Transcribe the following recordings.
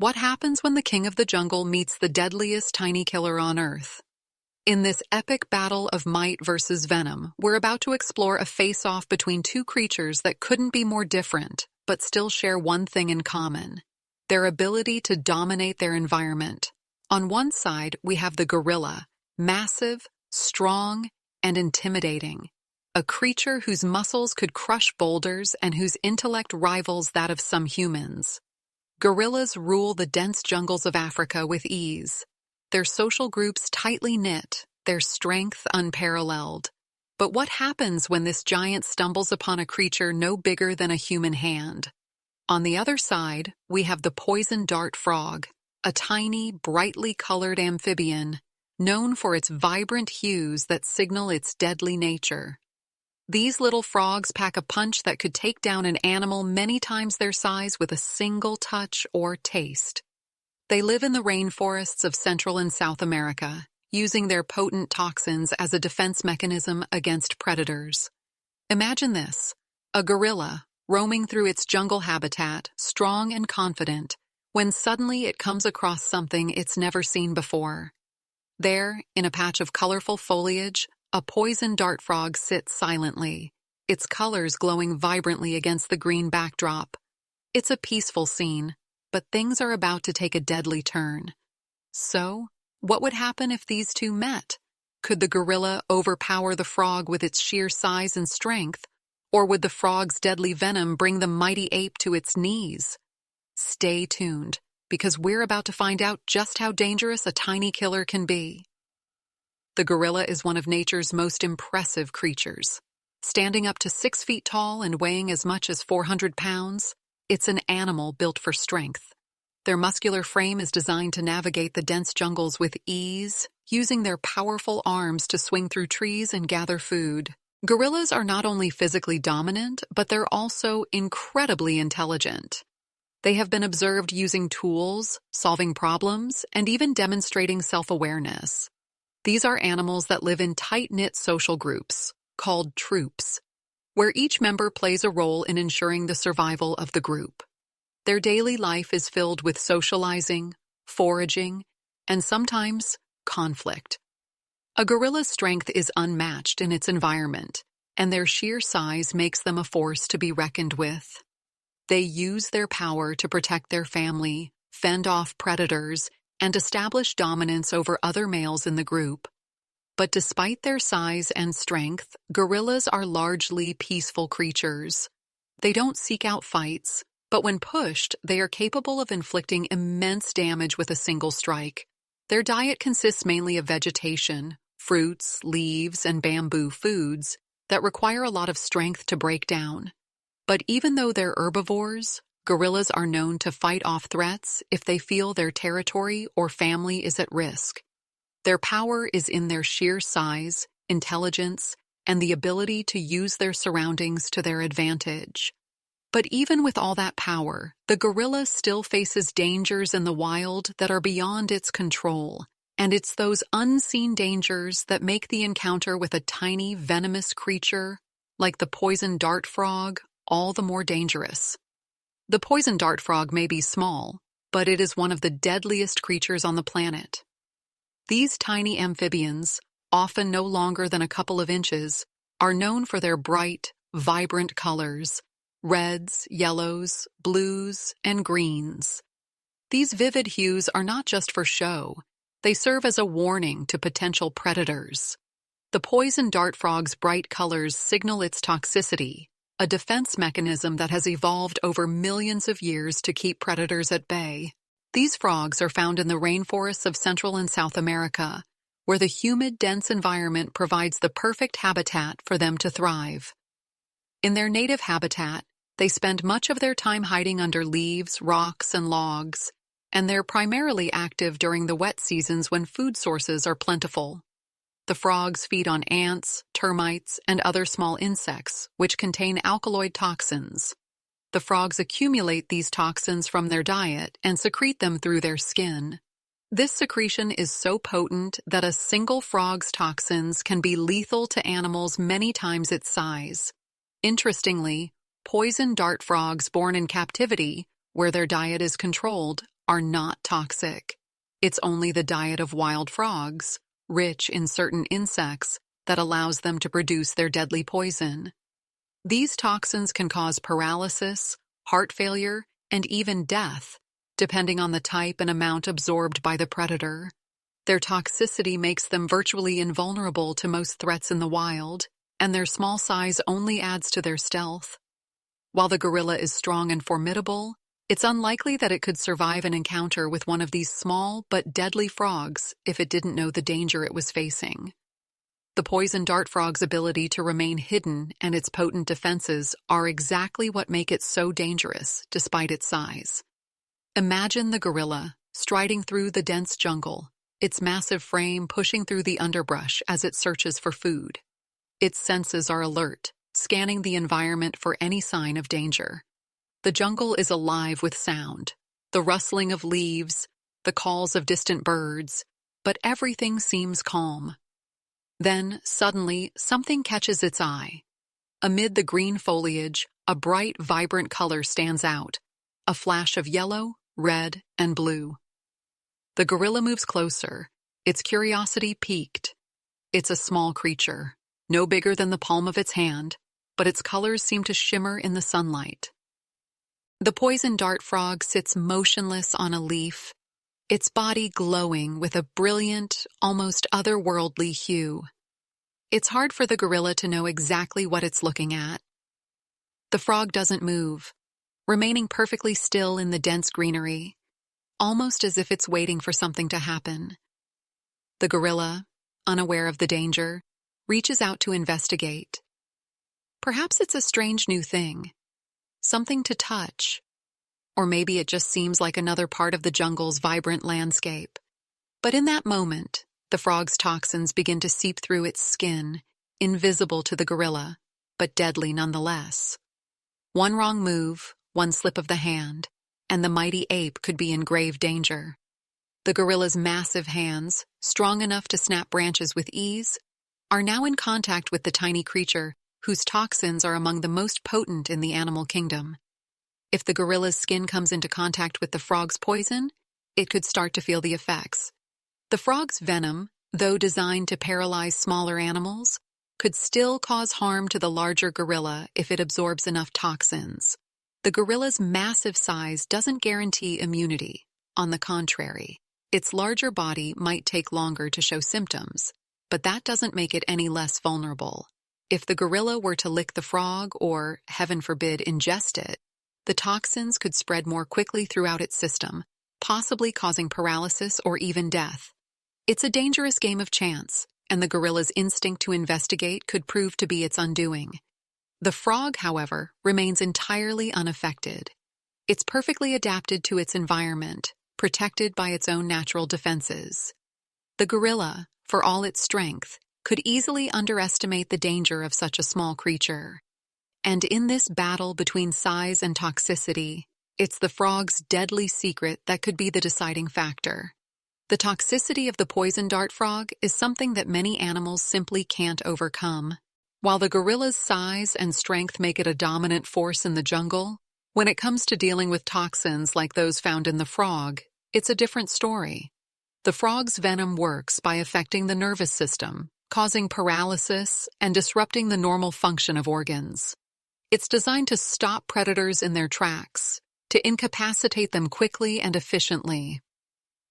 What happens when the king of the jungle meets the deadliest tiny killer on Earth? In this epic battle of might versus venom, we're about to explore a face-off between two creatures that couldn't be more different, but still share one thing in common: their ability to dominate their environment. On one side, we have the gorilla, massive, strong, and intimidating. A creature whose muscles could crush boulders and whose intellect rivals that of some humans. Gorillas rule the dense jungles of Africa with ease. Their social groups tightly knit, their strength unparalleled. But what happens when this giant stumbles upon a creature no bigger than a human hand? On the other side, we have the poison dart frog, a tiny, brightly colored amphibian, known for its vibrant hues that signal its deadly nature. These little frogs pack a punch that could take down an animal many times their size with a single touch or taste. They live in the rainforests of Central and South America, using their potent toxins as a defense mechanism against predators. Imagine this: a gorilla roaming through its jungle habitat, strong and confident, when suddenly it comes across something it's never seen before. There, in a patch of colorful foliage, a poison dart frog sits silently, its colors glowing vibrantly against the green backdrop. It's a peaceful scene, but things are about to take a deadly turn. So, what would happen if these two met? Could the gorilla overpower the frog with its sheer size and strength, or would the frog's deadly venom bring the mighty ape to its knees? Stay tuned, because we're about to find out just how dangerous a tiny killer can be. The gorilla is one of nature's most impressive creatures. Standing up to 6 feet tall and weighing as much as 400 pounds, it's an animal built for strength. Their muscular frame is designed to navigate the dense jungles with ease, using their powerful arms to swing through trees and gather food. Gorillas are not only physically dominant, but they're also incredibly intelligent. They have been observed using tools, solving problems, and even demonstrating self-awareness. These are animals that live in tight-knit social groups, called troops, where each member plays a role in ensuring the survival of the group. Their daily life is filled with socializing, foraging, and sometimes conflict. A gorilla's strength is unmatched in its environment, and their sheer size makes them a force to be reckoned with. They use their power to protect their family, fend off predators, and establish dominance over other males in the group. But despite their size and strength, gorillas are largely peaceful creatures. They don't seek out fights, but when pushed, they are capable of inflicting immense damage with a single strike. Their diet consists mainly of vegetation, fruits, leaves, and bamboo foods that require a lot of strength to break down. But even though they're herbivores, gorillas are known to fight off threats if they feel their territory or family is at risk. Their power is in their sheer size, intelligence, and the ability to use their surroundings to their advantage. But even with all that power, the gorilla still faces dangers in the wild that are beyond its control, and it's those unseen dangers that make the encounter with a tiny, venomous creature, like the poison dart frog, all the more dangerous. The poison dart frog may be small, but it is one of the deadliest creatures on the planet. These tiny amphibians, often no longer than a couple of inches, are known for their bright, vibrant colors: reds, yellows, blues, and greens. These vivid hues are not just for show. They serve as a warning to potential predators. The poison dart frog's bright colors signal its toxicity, a defense mechanism that has evolved over millions of years to keep predators at bay. These frogs are found in the rainforests of Central and South America, where the humid, dense environment provides the perfect habitat for them to thrive. In their native habitat, they spend much of their time hiding under leaves, rocks, and logs, and they're primarily active during the wet seasons when food sources are plentiful. The frogs feed on ants, termites, and other small insects, which contain alkaloid toxins. The frogs accumulate these toxins from their diet and secrete them through their skin. This secretion is so potent that a single frog's toxins can be lethal to animals many times its size. Interestingly, poison dart frogs born in captivity, where their diet is controlled, are not toxic. It's only the diet of wild frogs, rich in certain insects, that allows them to produce their deadly poison. These toxins can cause paralysis, heart failure, and even death, depending on the type and amount absorbed by the predator. Their toxicity makes them virtually invulnerable to most threats in the wild, and their small size only adds to their stealth. While the gorilla is strong and formidable, it's unlikely that it could survive an encounter with one of these small but deadly frogs if it didn't know the danger it was facing. The poison dart frog's ability to remain hidden and its potent defenses are exactly what make it so dangerous, despite its size. Imagine the gorilla striding through the dense jungle, its massive frame pushing through the underbrush as it searches for food. Its senses are alert, scanning the environment for any sign of danger. The jungle is alive with sound, the rustling of leaves, the calls of distant birds, but everything seems calm. Then, suddenly, something catches its eye. Amid the green foliage, a bright, vibrant color stands out, a flash of yellow, red, and blue. The gorilla moves closer, its curiosity piqued. It's a small creature, no bigger than the palm of its hand, but its colors seem to shimmer in the sunlight. The poison dart frog sits motionless on a leaf, its body glowing with a brilliant, almost otherworldly hue. It's hard for the gorilla to know exactly what it's looking at. The frog doesn't move, remaining perfectly still in the dense greenery, almost as if it's waiting for something to happen. The gorilla, unaware of the danger, reaches out to investigate. Perhaps it's a strange new thing, something to touch. Or maybe it just seems like another part of the jungle's vibrant landscape. But in that moment, the frog's toxins begin to seep through its skin, invisible to the gorilla, but deadly nonetheless. One wrong move, one slip of the hand, and the mighty ape could be in grave danger. The gorilla's massive hands, strong enough to snap branches with ease, are now in contact with the tiny creature whose toxins are among the most potent in the animal kingdom. If the gorilla's skin comes into contact with the frog's poison, it could start to feel the effects. The frog's venom, though designed to paralyze smaller animals, could still cause harm to the larger gorilla if it absorbs enough toxins. The gorilla's massive size doesn't guarantee immunity. On the contrary, its larger body might take longer to show symptoms, but that doesn't make it any less vulnerable. If the gorilla were to lick the frog or, heaven forbid, ingest it, the toxins could spread more quickly throughout its system, possibly causing paralysis or even death. It's a dangerous game of chance, and the gorilla's instinct to investigate could prove to be its undoing. The frog, however, remains entirely unaffected. It's perfectly adapted to its environment, protected by its own natural defenses. The gorilla, for all its strength, could easily underestimate the danger of such a small creature. And in this battle between size and toxicity, it's the frog's deadly secret that could be the deciding factor. The toxicity of the poison dart frog is something that many animals simply can't overcome. While the gorilla's size and strength make it a dominant force in the jungle, when it comes to dealing with toxins like those found in the frog, it's a different story. The frog's venom works by affecting the nervous system, causing paralysis and disrupting the normal function of organs. It's designed to stop predators in their tracks, to incapacitate them quickly and efficiently.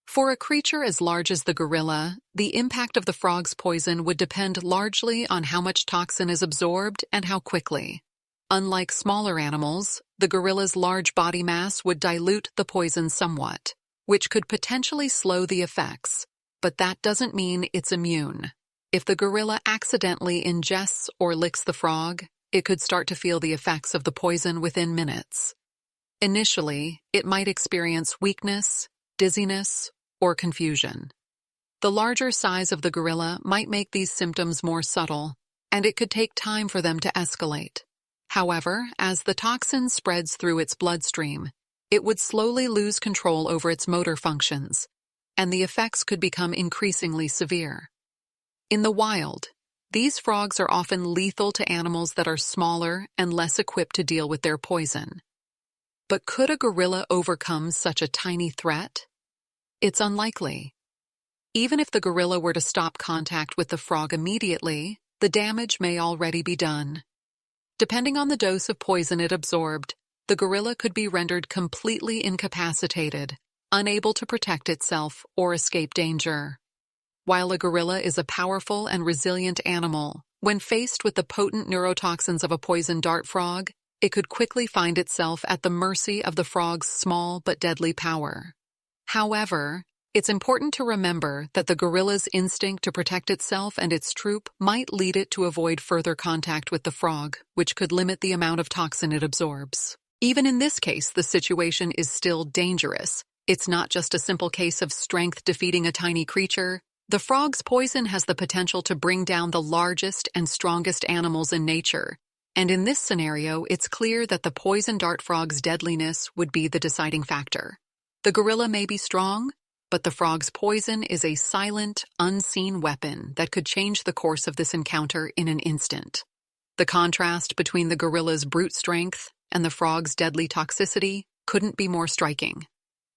For a creature as large as the gorilla, the impact of the frog's poison would depend largely on how much toxin is absorbed and how quickly. Unlike smaller animals, the gorilla's large body mass would dilute the poison somewhat, which could potentially slow the effects, but that doesn't mean it's immune. If the gorilla accidentally ingests or licks the frog, it could start to feel the effects of the poison within minutes. Initially, it might experience weakness, dizziness, or confusion. The larger size of the gorilla might make these symptoms more subtle, and it could take time for them to escalate. However, as the toxin spreads through its bloodstream, it would slowly lose control over its motor functions, and the effects could become increasingly severe. In the wild, these frogs are often lethal to animals that are smaller and less equipped to deal with their poison. But could a gorilla overcome such a tiny threat? It's unlikely. Even if the gorilla were to stop contact with the frog immediately, the damage may already be done. Depending on the dose of poison it absorbed, the gorilla could be rendered completely incapacitated, unable to protect itself or escape danger. While a gorilla is a powerful and resilient animal, when faced with the potent neurotoxins of a poison dart frog, it could quickly find itself at the mercy of the frog's small but deadly power. However, it's important to remember that the gorilla's instinct to protect itself and its troop might lead it to avoid further contact with the frog, which could limit the amount of toxin it absorbs. Even in this case, the situation is still dangerous. It's not just a simple case of strength defeating a tiny creature. The frog's poison has the potential to bring down the largest and strongest animals in nature. And in this scenario, it's clear that the poison dart frog's deadliness would be the deciding factor. The gorilla may be strong, but the frog's poison is a silent, unseen weapon that could change the course of this encounter in an instant. The contrast between the gorilla's brute strength and the frog's deadly toxicity couldn't be more striking.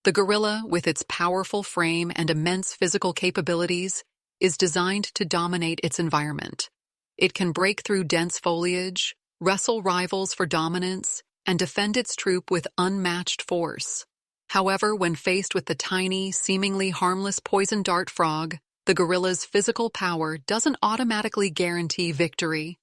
The gorilla, with its powerful frame and immense physical capabilities, is designed to dominate its environment. It can break through dense foliage, wrestle rivals for dominance, and defend its troop with unmatched force. However, when faced with the tiny, seemingly harmless poison dart frog, the gorilla's physical power doesn't automatically guarantee victory.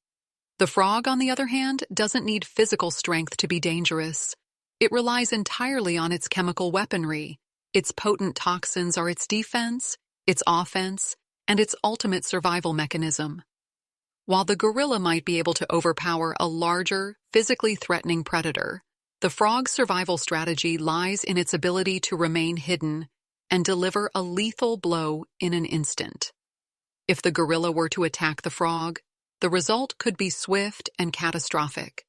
The frog, on the other hand, doesn't need physical strength to be dangerous. It relies entirely on its chemical weaponry. Its potent toxins are its defense, its offense, and its ultimate survival mechanism. While the gorilla might be able to overpower a larger, physically threatening predator, the frog's survival strategy lies in its ability to remain hidden and deliver a lethal blow in an instant. If the gorilla were to attack the frog, the result could be swift and catastrophic.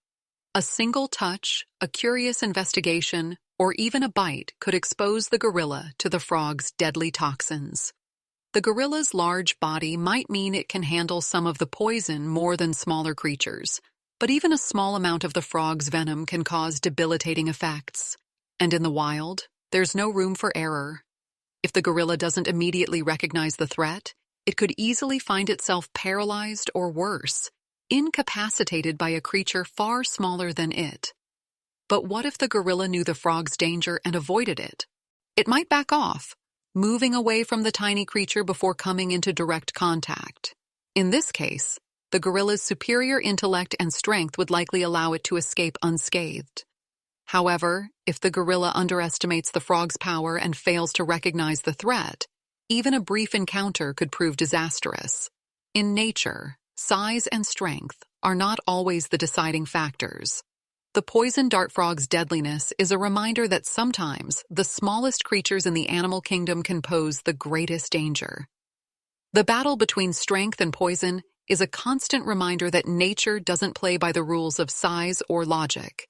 A single touch, a curious investigation, or even a bite could expose the gorilla to the frog's deadly toxins. The gorilla's large body might mean it can handle some of the poison more than smaller creatures, but even a small amount of the frog's venom can cause debilitating effects. And in the wild, there's no room for error. If the gorilla doesn't immediately recognize the threat, it could easily find itself paralyzed or worse, incapacitated by a creature far smaller than it. But what if the gorilla knew the frog's danger and avoided it? It might back off, moving away from the tiny creature before coming into direct contact. In this case, the gorilla's superior intellect and strength would likely allow it to escape unscathed. However, if the gorilla underestimates the frog's power and fails to recognize the threat, even a brief encounter could prove disastrous. In nature, size and strength are not always the deciding factors. The poison dart frog's deadliness is a reminder that sometimes the smallest creatures in the animal kingdom can pose the greatest danger. The battle between strength and poison is a constant reminder that nature doesn't play by the rules of size or logic.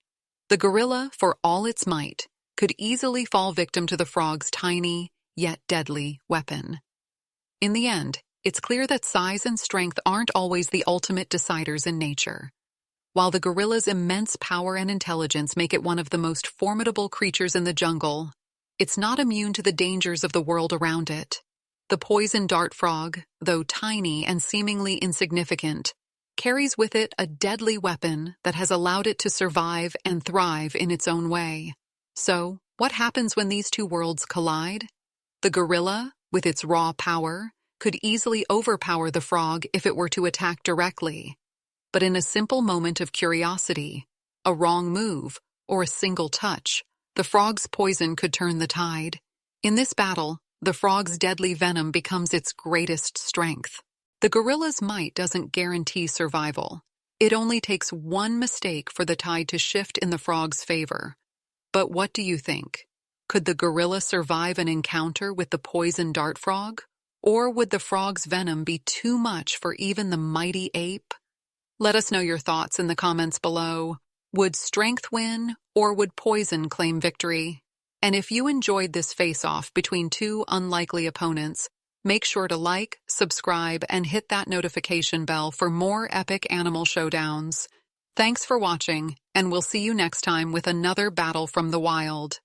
The gorilla, for all its might, could easily fall victim to the frog's tiny, yet deadly weapon. In the end, it's clear that size and strength aren't always the ultimate deciders in nature. While the gorilla's immense power and intelligence make it one of the most formidable creatures in the jungle, it's not immune to the dangers of the world around it. The poison dart frog, though tiny and seemingly insignificant, carries with it a deadly weapon that has allowed it to survive and thrive in its own way. So, what happens when these two worlds collide? The gorilla, with its raw power, could easily overpower the frog if it were to attack directly. But in a simple moment of curiosity, a wrong move, or a single touch, the frog's poison could turn the tide. In this battle, the frog's deadly venom becomes its greatest strength. The gorilla's might doesn't guarantee survival. It only takes one mistake for the tide to shift in the frog's favor. But what do you think? Could the gorilla survive an encounter with the poison dart frog? Or would the frog's venom be too much for even the mighty ape? Let us know your thoughts in the comments below. Would strength win, or would poison claim victory? And if you enjoyed this face-off between two unlikely opponents, make sure to like, subscribe, and hit that notification bell for more epic animal showdowns. Thanks for watching, and we'll see you next time with another battle from the wild.